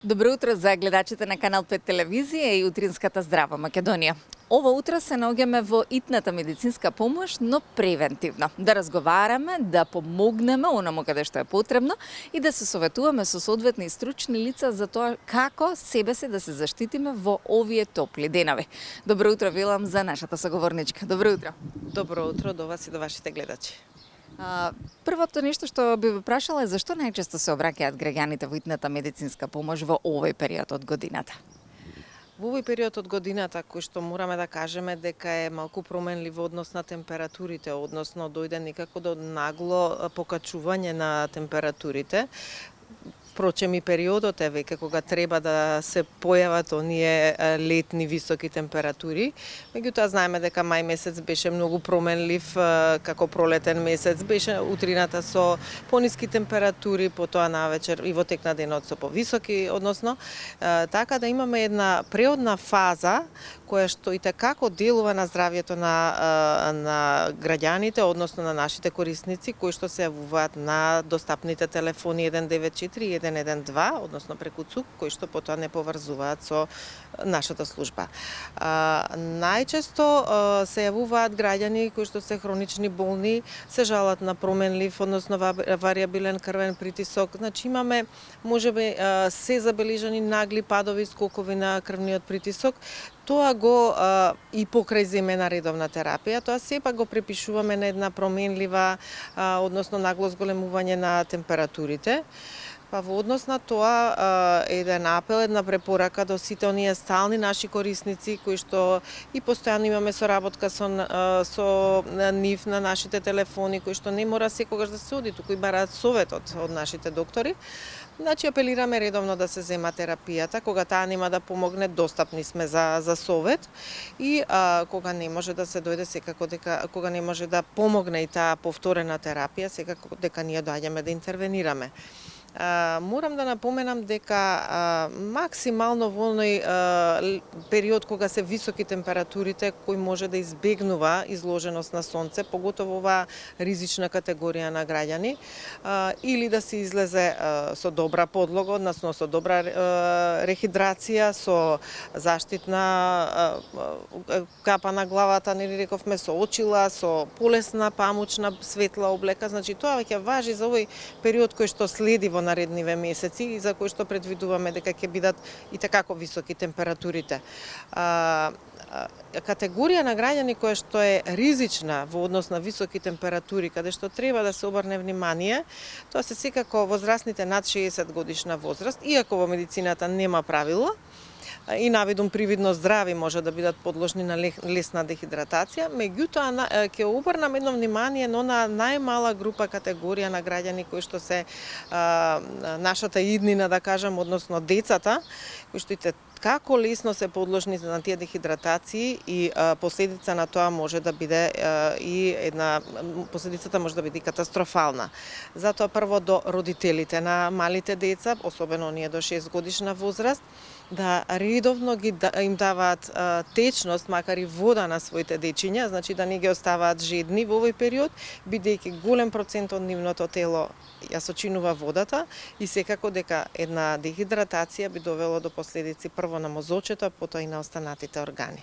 Добро утро за гледачите на Канал 5 телевизија и утринската Здрава Македонија. Ова утро се наоѓаме во итната медицинска помош, но превентивно. Да разговараме, да помогнеме онаму каде што е потребно и да се советуваме со соодветни стручни лица за тоа како себе се да се заштитиме во овие топли денови. Добро утро велам за нашата соговорничка. Добро утро. Добро утро до вас и до вашите гледачи. Првото нешто што би ве прашала е зашто најчесто се обраќаат граѓаните во итната медицинска помош во овој период од годината? Во овој период од годината, кој што мораме да кажеме дека е малку променлив однос на температурите, односно дојде некако до нагло покачување на температурите, впрочем и периодот е веќе кога треба да се појават оние летни високи температури. Меѓутоа знаеме дека мај месец беше многу променлив како пролетен месец, беше утрината со пониски температури, потоа навечер и во тек на денот со повисоки, односно така да имаме една преодна фаза која што и како делува на здравјето на граѓаните, односно на нашите корисници кои што се јавуваат на достапните телефони 194 и 112, односно преку ЦУК, кои што потоа не поврзуваат со нашата служба. Најчесто се јавуваат граѓани кои што се хронични болни, се жалат на променлив, односно варијабилен крвен притисок. Значи имаме можеби се забележани нагли падови, скокови на крвниот притисок. Тоа го и покрај земена редовна терапија, тоа сепак го препишуваме на една променлива, односно нагло зголемување на температурите. Па во однос на тоа, еден апел, една препорака до сите оние стални наши корисници кои што и постојано имаме соработка со нив на нашите телефони, кои што не мора секогаш да се оди, туку и бараат советот од нашите доктори. Значи апелираме редовно да се зема терапијата, кога таа нема да помогне, достапни сме за совет и кога не може да се дојде, секако дека кога не може да помогне и таа повторена терапија, секако дека ние доаѓаме да интервенираме. Морам да напоменам дека максимално во оној период кога се високи температурите, кој може да избегнува изложеност на сонце, поготово оваа ризична категорија на граѓани, или да се излезе со добра подлога, односно со добра рехидрација, со заштитна капа на главата, нели рековме, со очила, со полесна, памучна, светла облека. Значи тоа веќе важи за овој период кој што следи во наредниве месеци и за кои што предвидуваме дека ќе бидат и такако високи температурите. Категорија на граѓани која што е ризична во однос на високи температури, каде што треба да се обрне внимание, тоа се секако возрастните над 60 годишна возраст, иако во медицината нема правило, и навидум привидно здрави може да бидат подложни на лесна дехидратација, меѓутоа ќе обрнам едно внимание на најмала група категорија на граѓани кои што се нашата иднина, да кажам, односно децата, кои што како лесно се подложни на тие дехидратации и последица на тоа може да биде последицата може да биде катастрофална. Затоа прво до родителите на малите деца, особено оние до 6 годишна возраст, да редовно им даваат течност, макар и вода на своите дечиња, значи да не ги оставаат жедни во овој период, бидејќи голем процент од нивното тело ја сочинува водата и секако дека една дехидратација би довело до последици прво на мозочето, потоа и на останатите органи.